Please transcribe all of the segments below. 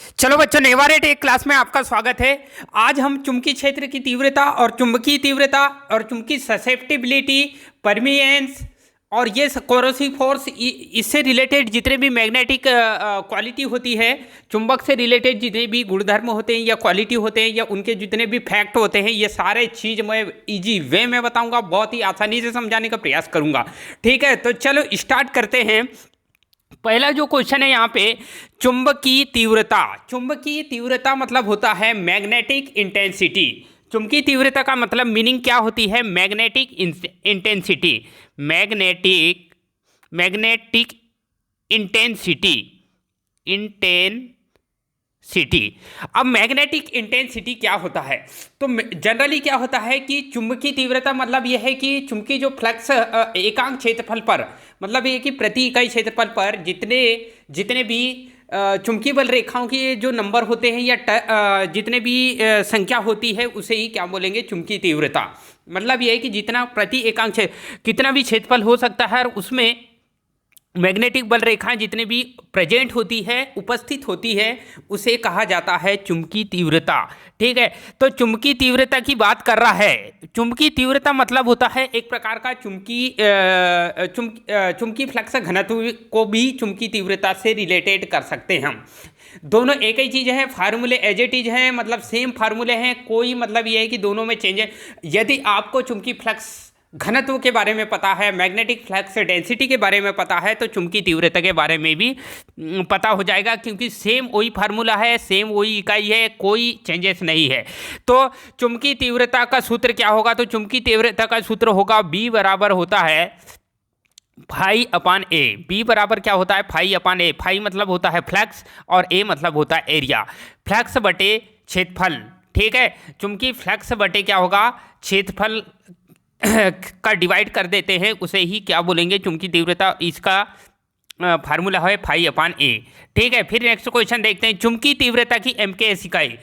चलो बच्चों, नेवारेट एक क्लास में आपका स्वागत है। आज हम चुंबकीय क्षेत्र की तीव्रता और चुंबकीय तीव्रता और चुंबकीय ससेप्टिबिलिटी, परमिएंस और ये कोरोसिव फोर्स, इससे रिलेटेड जितने भी मैग्नेटिक क्वालिटी होती है, चुंबक से रिलेटेड जितने भी गुणधर्म होते हैं या क्वालिटी होते हैं या उनके जितने भी फैक्ट होते हैं, ये सारे चीज़ मैं इजी वे में बताऊंगा, बहुत ही आसानी से समझाने का प्रयास करूंगा। ठीक है, तो चलो स्टार्ट करते हैं। पहला जो क्वेश्चन है यहाँ पे, चुंबकीय तीव्रता। चुंबकीय तीव्रता मतलब होता है मैग्नेटिक इंटेंसिटी। चुंबकीय तीव्रता का मतलब मीनिंग क्या होती है? Magnetic intensity. Magnetic intensity. अब मैग्नेटिक इंटेंसिटी क्या होता है? तो जनरली क्या होता है कि चुंबकीय तीव्रता मतलब यह है कि चुंबकीय जो फ्लक्स एकांक क्षेत्रफल पर, मतलब ये कि प्रति इकाई क्षेत्रफल पर जितने भी चुंबकीय बल रेखाओं के जो नंबर होते हैं या जितने भी संख्या होती है, उसे ही क्या बोलेंगे? चुंबकीय तीव्रता। मतलब यह है कि जितना प्रति एकांक कितना भी क्षेत्रफल हो सकता है और उसमें मैग्नेटिक बल रेखाएं जितने भी प्रेजेंट होती है, उपस्थित होती है, उसे कहा जाता है चुंबकीय तीव्रता। ठीक है, तो चुंबकीय तीव्रता की बात कर रहा है। चुंबकीय तीव्रता मतलब होता है एक प्रकार का चुंबकीय फ्लक्स घनत्व को भी चुंबकीय तीव्रता से रिलेटेड कर सकते हैं हम। दोनों एक ही चीज़ है, फार्मूले एज इट इज हैं, मतलब सेम फार्मूले हैं, कोई मतलब ये है कि दोनों में चेंज है। यदि आपको चुंबकीय फ्लक्स घनत्व के बारे में पता है, मैग्नेटिक फ्लक्स डेंसिटी के बारे में पता है, तो चुंबकीय तीव्रता के बारे में भी पता हो जाएगा, क्योंकि सेम वही फार्मूला है, सेम वही इकाई है, कोई चेंजेस नहीं है। तो चुंबकीय तीव्रता का सूत्र क्या होगा? तो चुंबकीय तीव्रता का सूत्र होगा B बराबर होता है फाई अपान ए। बी बराबर क्या होता है? फाई अपान ए। फाई मतलब होता है फ्लक्स और ए मतलब होता है एरिया। फ्लक्स बटे क्षेत्रफल। ठीक है, चुंबकीय फ्लक्स बटे क्या होगा? क्षेत्रफल का डिवाइड कर देते हैं, उसे ही क्या बोलेंगे? चुंबकीय तीव्रता। इसका फार्मूला है फाई अपान ए। ठीक है, फिर नेक्स्ट क्वेश्चन देखते हैं। चुंबकीय तीव्रता की एमकेएस इकाई।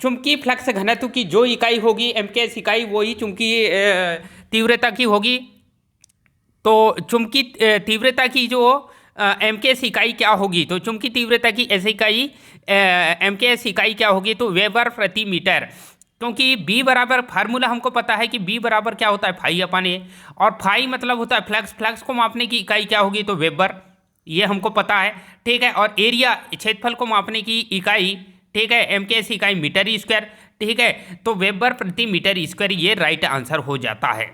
चुंबकीय फ्लक्स घनत्व की जो इकाई होगी, एमकेएस इकाई, वही चुंबकीय तीव्रता की होगी। तो चुंबकीय तीव्रता की जो एमकेएस इकाई क्या होगी? तो चुंबकीय तीव्रता की ऐसी इकाई एमकेएस इकाई क्या होगी? तो वेबर प्रति मीटर। क्योंकि B बराबर फार्मूला हमको पता है कि B बराबर क्या होता है? फाई अपान ए। और फाई मतलब होता है फ्लक्स। फ्लक्स को मापने की इकाई क्या होगी? तो वेबर, ये हमको पता है। ठीक है, और एरिया क्षेत्रफल को मापने की इकाई, ठीक है, एमकेएस इकाई मीटर स्क्वायर। ठीक है, तो वेबर प्रति मीटर स्क्वायर, ये राइट आंसर हो जाता है।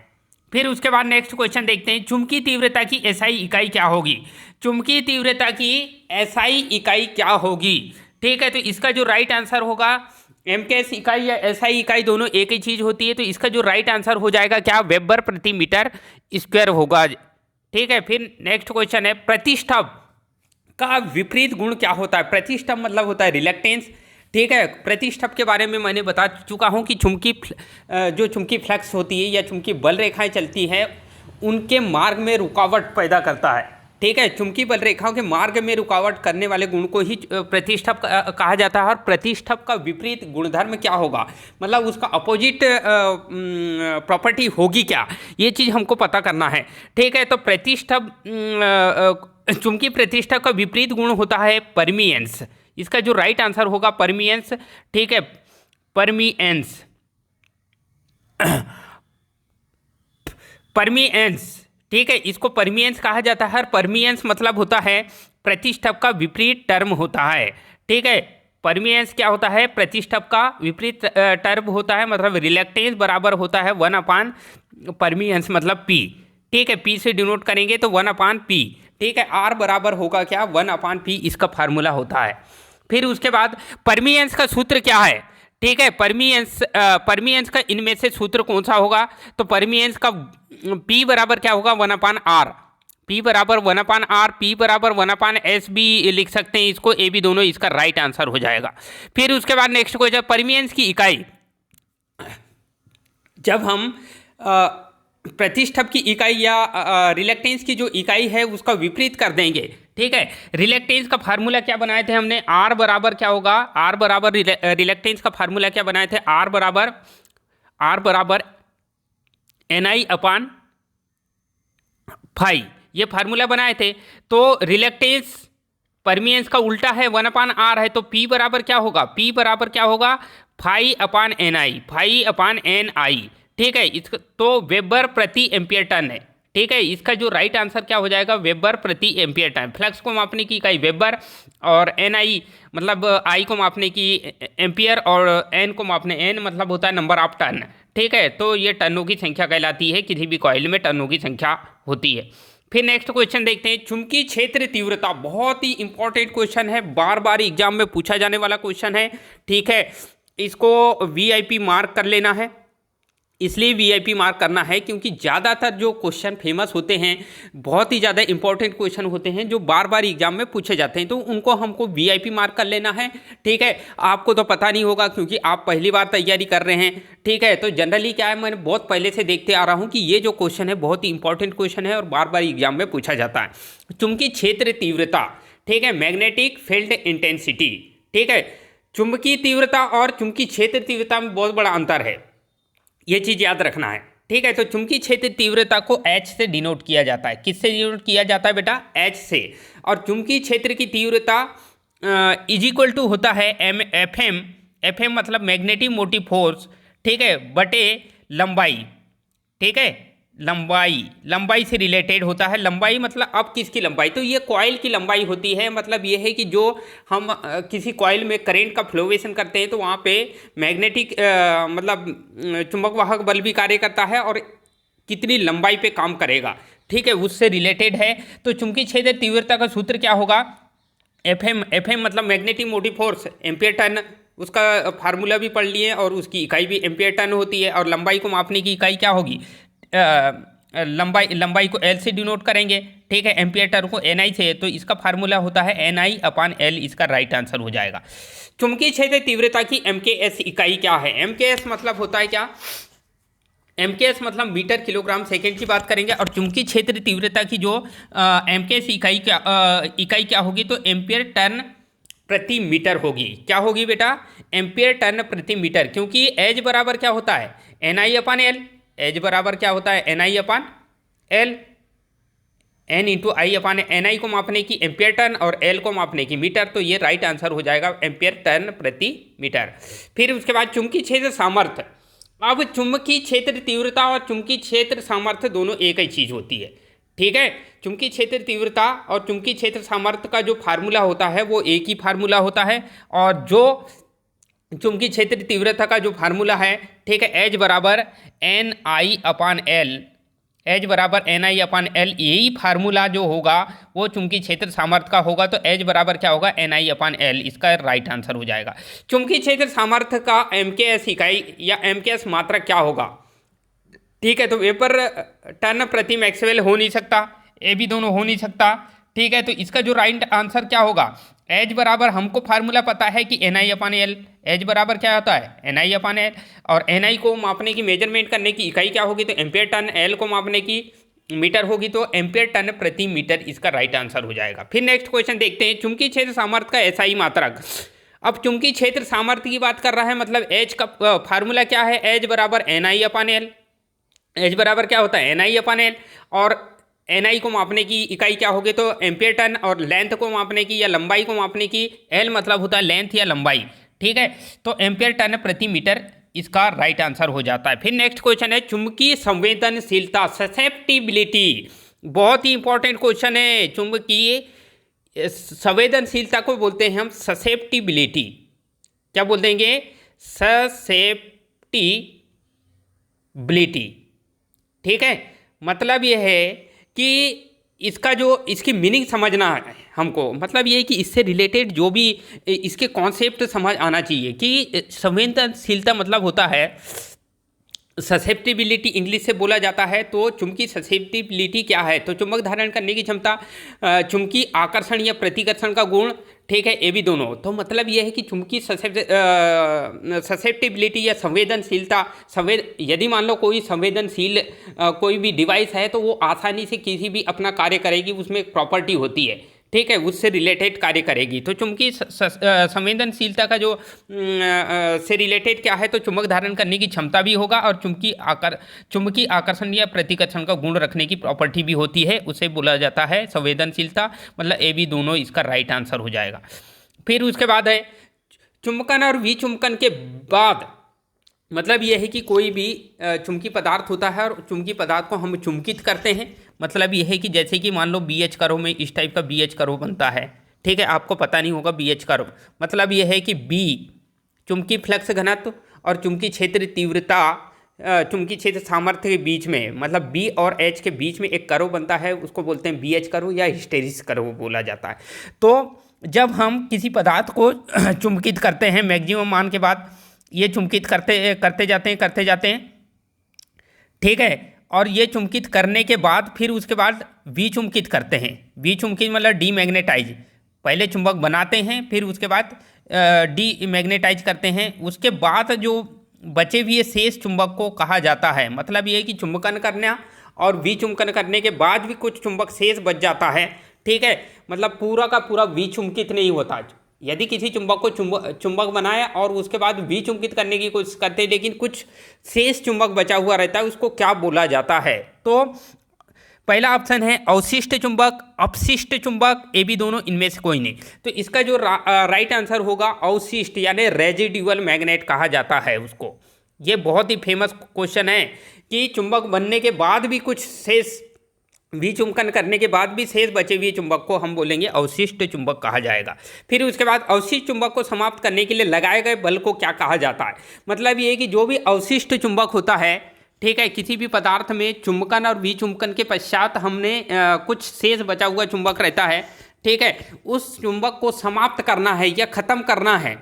फिर उसके बाद नेक्स्ट क्वेश्चन देखते हैं। चुंबकीय तीव्रता की एसआई इकाई क्या होगी? चुंबकीय तीव्रता की एसआई इकाई क्या होगी? ठीक है, तो इसका जो राइट आंसर होगा, एमकेएस इकाई या एसआई इकाई दोनों एक ही चीज होती है, तो इसका जो राइट आंसर हो जाएगा क्या? वेबर प्रति मीटर स्क्वायर होगा। ठीक है, फिर नेक्स्ट क्वेश्चन है, प्रतिष्ठप का विपरीत गुण क्या होता है? प्रतिष्ठप मतलब होता है रिलक्टेंस। ठीक है, प्रतिष्ठप के बारे में मैंने बता चुका हूँ कि जो चुंबकीय फ्लक्स होती है या चुंबकीय बल रेखाएं चलती हैं, उनके मार्ग में रुकावट पैदा करता है। ठीक है, चुंबकीय बल रेखाओं के मार्ग में रुकावट करने वाले गुण को ही प्रतिष्ठप कहा जाता है। और प्रतिष्ठप का विपरीत गुणधर्म क्या होगा, मतलब उसका अपोजिट प्रॉपर्टी होगी क्या, ये चीज़ हमको पता करना है। ठीक है, तो प्रतिष्ठप चुंबकीय प्रतिष्ठप का विपरीत गुण होता है परमिएंस। इसका जो राइट आंसर होगा परमिएंस। ठीक है, परमिएंस। परमिएंस, ठीक है, इसको परमिएंस कहा जाता है। परमिएंस मतलब होता है प्रतिष्ठप का विपरीत टर्म होता है। ठीक है, परमिएंस क्या होता है? प्रतिष्ठप का विपरीत टर्म होता है, मतलब रिलक्टेंस बराबर होता है 1 अपान परमिएंस मतलब P। ठीक है, P से डिनोट करेंगे तो 1 अपान P। ठीक है, R बराबर होगा क्या? 1 अपान P, इसका फार्मूला होता है। फिर उसके बाद परमिएंस का सूत्र क्या है? ठीक है, परमिएंस का इनमें से सूत्र कौन सा होगा? तो परमिएंस का P बराबर क्या होगा? 1 अपान R। P बराबर 1 अपान R, P बराबर 1 अपान S भी लिख सकते हैं इसको, ए भी, दोनों इसका राइट आंसर हो जाएगा। फिर उसके बाद नेक्स्ट क्वेश्चन, परमिएंस की इकाई। जब हम प्रतिष्ठप की इकाई या रिलक्टेंस की जो इकाई है उसका विपरीत कर देंगे। ठीक है, रिलक्टेंस का फार्मूला क्या बनाए थे हमने? R बराबर क्या होगा? R बराबर रिलक्टेंस का फार्मूला क्या बनाए थे? R बराबर NI अपान फाई, ये फार्मूला बनाए थे। तो रिलक्टेंस परमियंस का उल्टा है 1/r है, तो P बराबर क्या होगा, P बराबर क्या होगा, phi/Ni, phi/Ni। ठीक है, इसका तो वेबर प्रति एम्पियर टन है। ठीक है, इसका जो राइट आंसर क्या हो जाएगा, वेबर प्रति एम्पियर टन। फ्लक्स को मापने की इकाई वेबर, और Ni मतलब I को मापने की एम्पियर, और N को मापने N मतलब होता है नंबर ऑफ टन। ठीक है, तो ये टनों की संख्या कहलाती है, किसी भी कॉइल में टनों की संख्या होती है। फिर नेक्स्ट क्वेश्चन देखते हैं, चुंबकीय क्षेत्र तीव्रता, बहुत ही इंपॉर्टेंट क्वेश्चन है, बार बार एग्जाम में पूछा जाने वाला क्वेश्चन है। ठीक है, इसको वीआईपी मार्क कर लेना है। इसलिए वीआईपी मार्क करना है क्योंकि ज़्यादातर जो क्वेश्चन फेमस होते हैं, बहुत ही ज़्यादा इंपॉर्टेंट क्वेश्चन होते हैं जो बार बार एग्जाम में पूछे जाते हैं, तो उनको हमको वीआईपी मार्क कर लेना है। ठीक है, आपको तो पता नहीं होगा क्योंकि आप पहली बार तैयारी कर रहे हैं। ठीक है, तो जनरली क्या है, मैंने बहुत पहले से देखते आ रहा हूँ कि ये जो क्वेश्चन है बहुत ही इंपॉर्टेंट क्वेश्चन है और बार बार एग्जाम में पूछा जाता है। चुंबकीय क्षेत्र तीव्रता, ठीक है, मैग्नेटिक फील्ड इंटेंसिटी। ठीक है, चुंबकीय तीव्रता और चुंबकीय क्षेत्र तीव्रता में बहुत बड़ा अंतर है, ये चीज़ याद रखना है। ठीक है, तो चुंबकीय क्षेत्र तीव्रता को H से डिनोट किया जाता है। किससे डिनोट किया जाता है बेटा, H से। और चुंबकीय क्षेत्र की तीव्रता इज इक्वल टू होता है FM मतलब मैग्नेटिक मोटिव फोर्स, ठीक है, बटे लंबाई। ठीक है, लंबाई से रिलेटेड होता है। लंबाई मतलब अब किसकी लंबाई, तो ये कॉइल की लंबाई होती है। मतलब ये है कि जो हम किसी कॉइल में करंट का फ्लोवेशन करते हैं तो वहाँ पे मैग्नेटिक मतलब चुंबक वाहक बल भी कार्य करता है और कितनी लंबाई पे काम करेगा। ठीक है, उससे रिलेटेड है। तो चुंबकीय क्षेत्र तीव्रता का सूत्र क्या होगा, FM मतलब magnetic motive force, ampere turn, उसका फार्मूला भी पढ़ लिए और उसकी इकाई भी एम्पियर टन होती है। और लंबाई को मापने की इकाई क्या होगी, लंबाई को L से डिनोट करेंगे। ठीक है, एम्पियर टन को NI से, तो इसका फार्मूला होता है NI/L, इसका राइट आंसर हो जाएगा। चुंबकीय क्षेत्र तीव्रता की MKS इकाई क्या है, MKS मतलब होता है क्या, MKS मतलब मीटर किलोग्राम सेकेंड की बात करेंगे। और चुंबकीय क्षेत्र तीव्रता की जो MKS इकाई क्या होगी, तो एम्पियर टन प्रति मीटर होगी। क्या होगी बेटा, एम्पियर टन प्रति मीटर, क्योंकि H बराबर क्या होता है, NI/L। H बराबर क्या होता है, NI/L, N इंटू I/NI को मापने की एम्पियर टन और L को मापने की मीटर, तो ये राइट आंसर हो जाएगा एम्पियर टन प्रति मीटर। फिर उसके बाद चुंबकीय क्षेत्र सामर्थ्य। अब चुंबकीय क्षेत्र तीव्रता और चुंबकीय क्षेत्र सामर्थ्य दोनों एक ही चीज़ होती है। ठीक है, चुंबकीय क्षेत्र तीव्रता और चुंबकीय क्षेत्र सामर्थ्य का जो फार्मूला होता है वो एक ही फार्मूला होता है। और जो चुंबकीय क्षेत्र तीव्रता का जो फार्मूला है, ठीक है, H बराबर NI/L, H बराबर NI/L, यही फार्मूला जो होगा वो चुंबकीय क्षेत्र सामर्थ्य का होगा। तो H बराबर क्या होगा, NI/L, इसका राइट आंसर हो जाएगा। चुंबकीय क्षेत्र सामर्थ्य का MKS इकाई या MKS मात्रक क्या होगा। ठीक है, तो वेबर टन प्रति मैक्सवेल हो नहीं सकता, ये भी दोनों हो नहीं सकता। ठीक है, तो इसका जो राइट आंसर क्या होगा, H बराबर हमको फार्मूला पता है कि NI/L, H बराबर क्या होता है, NI/L। और NI को मापने की मेजरमेंट करने की इकाई क्या होगी, तो एम्पियर टन, L को मापने की मीटर होगी, तो एम्पियर टन प्रति मीटर इसका राइट आंसर हो जाएगा। फिर नेक्स्ट क्वेश्चन देखते हैं, चुंबकीय क्षेत्र सामर्थ्य का SI मात्रक। अब चुंबकीय क्षेत्र सामर्थ्य की बात कर रहा है, मतलब H का फार्मूला क्या है, H बराबर NI/L। H बराबर क्या होता है, NI/L। और NI को मापने की इकाई क्या होगी, तो एम्पियर टन, और लेंथ को मापने की या लंबाई को मापने की L मतलब होता है लेंथ या लंबाई। ठीक है, तो एम्पियर टन प्रति मीटर इसका राइट आंसर हो जाता है। फिर नेक्स्ट क्वेश्चन है, चुंबकीय संवेदनशीलता, ससेप्टिबिलिटी, बहुत ही इंपॉर्टेंट क्वेश्चन है। चुंबकीय संवेदनशीलता को बोलते हैं हम ससेप्टिबिलिटी। क्या बोल देंगे, ससेप्टिबिलिटी। ठीक है, मतलब ये है कि इसकी मीनिंग समझना है हमको, मतलब ये है कि इससे रिलेटेड जो भी इसके कॉन्सेप्ट समझ आना चाहिए कि संवेदनशीलता मतलब होता है ससेप्टिबिलिटी, इंग्लिश से बोला जाता है। तो चुंबकीय ससेप्टिबिलिटी क्या है, तो चुंबक धारण करने की क्षमता, चुंबकीय आकर्षण या प्रतिकर्षण का गुण, ठीक है, ये भी दोनों। तो मतलब ये है कि चुंबकीय ससेप्टिबिलिटी या संवेदनशीलता, यदि मान लो कोई संवेदनशील कोई भी डिवाइस है तो वो आसानी से किसी भी अपना कार्य करेगी, उसमें एक प्रॉपर्टी होती है। ठीक है, उससे रिलेटेड कार्य करेगी। तो चुंबकीय संवेदनशीलता का जो से रिलेटेड क्या है, तो चुंबक धारण करने की क्षमता भी होगा और चुंबकीय आकर्षण या प्रतिकर्षण का गुण रखने की प्रॉपर्टी भी होती है, उसे बोला जाता है संवेदनशीलता। मतलब ए बी दोनों इसका राइट आंसर हो जाएगा। फिर उसके बाद है चुंबकन और विचुंबकन के बाद, मतलब यह है कि कोई भी चुंबकीय पदार्थ होता है और चुंबकीय पदार्थ को हम चुंबकित करते हैं। मतलब यह है कि जैसे कि मान लो BH कर्व में इस टाइप का BH कर्व बनता है, ठीक है, आपको पता नहीं होगा BH कर्व। मतलब यह है कि B चुंबकीय फ्लक्स घनत्व और चुंबकीय क्षेत्र तीव्रता, चुंबकीय क्षेत्र सामर्थ्य के बीच में, मतलब B और H के बीच में एक कर्व बनता है, उसको बोलते हैं BH कर्व या हिस्टेरिस कर्व बोला जाता है। तो जब हम किसी पदार्थ को चुंबकित करते हैं मैक्सिमम मान के बाद, ये चुंबकित करते जाते हैं, ठीक है, और ये चुंबकित करने के बाद फिर उसके बाद विचुंबकित करते हैं। विचुंबकित मतलब डीमैग्नेटाइज, पहले चुंबक बनाते हैं फिर उसके बाद डीमैग्नेटाइज करते हैं, उसके बाद जो बचे हुए शेष चुंबक को कहा जाता है। मतलब ये है कि चुंबकन करना और विचुंबकन करने के बाद भी कुछ चुंबक शेष बच जाता है, ठीक है, मतलब पूरा का पूरा विचुंबकित नहीं होता। यदि किसी चुंबक को चुंबक बनाया और उसके बाद विचुंबकित करने की कोशिश करते हैं लेकिन कुछ शेष चुंबक बचा हुआ रहता है, उसको क्या बोला जाता है? तो पहला ऑप्शन है अवशिष्ट चुंबक, अपशिष्ट चुंबक, ए बी दोनों इनमें से कोई नहीं। तो इसका जो राइट आंसर होगा अवशिष्ट यानी रेजिडुअल मैग्नेट कहा जाता है उसको। ये बहुत ही फेमस क्वेश्चन है कि चुंबक बनने के बाद भी कुछ शेष, विचुंबकन करने के बाद भी शेष बचे हुए चुंबक को हम बोलेंगे अवशिष्ट चुंबक कहा जाएगा। फिर उसके बाद अवशिष्ट चुंबक को समाप्त करने के लिए लगाए गए बल को क्या कहा जाता है? मतलब ये है कि जो भी अवशिष्ट चुंबक होता है, ठीक है, किसी भी पदार्थ में चुंबकन और विचुंबकन के पश्चात हमने कुछ शेष बचा हुआ चुंबक रहता है, ठीक है, उस चुंबक को समाप्त करना है या ख़त्म करना है,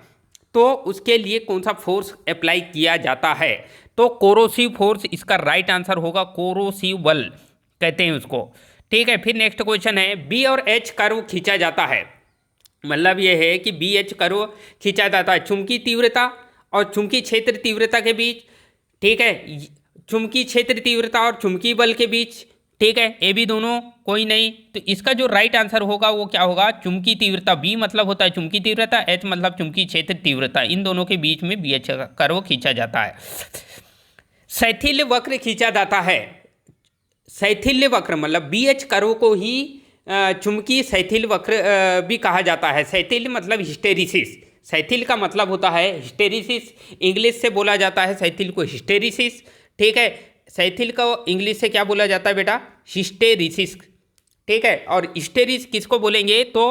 तो उसके लिए कौन सा फोर्स अप्लाई किया जाता है? तो कोरोसिव फोर्स इसका राइट आंसर होगा, कोरोसिव बल कहते हैं उसको, ठीक है। फिर नेक्स्ट क्वेश्चन है B और H कर्व खींचा जाता है। मतलब ये है कि BH कर्व खींचा जाता है चुंबकीय तीव्रता और चुंबकीय क्षेत्र तीव्रता के बीच, ठीक है, चुंबकीय क्षेत्र तीव्रता और चुंबकीय बल के बीच, ठीक है, ए बी दोनों कोई नहीं। तो इसका जो राइट आंसर होगा वो क्या होगा? चुंबकीय तीव्रता। B मतलब होता है चुंबकीय तीव्रता, H मतलब चुंबकीय क्षेत्र तीव्रता, इन दोनों के बीच में BH कर्व खींचा जाता है। शैथिल्य वक्र खींचा जाता है। शैथिल्य वक्र मतलब BH कर्व को ही चुंबकीय शैथिल्य वक्र भी कहा जाता है। शैथिल्य मतलब हिस्टेरिसिस, शैथिल्य का मतलब होता है हिस्टेरिसिस, इंग्लिश से बोला जाता है शैथिल्य को हिस्टेरिसिस, ठीक है। शैथिल्य को इंग्लिश से क्या बोला जाता है बेटा? हिस्टेरिसिस, ठीक है। और हिस्टेरिस किसको बोलेंगे? तो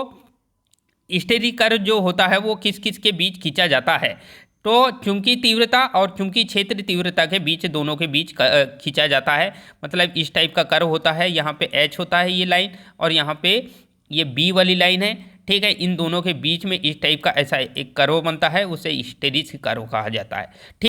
हिस्टेरिक कर्व जो होता है वो किस किस के बीच खींचा जाता है? तो चुंबकीय तीव्रता और चुंबकीय क्षेत्र तीव्रता के बीच, दोनों के बीच खींचा जाता है। मतलब इस टाइप का कर्व होता है, यहाँ पे H होता है ये लाइन और यहाँ पे ये B वाली लाइन है, ठीक है। इन दोनों के बीच में इस टाइप का ऐसा एक कर्व बनता है, उसे हिस्टेरिस कर्व कहा जाता है, ठीक।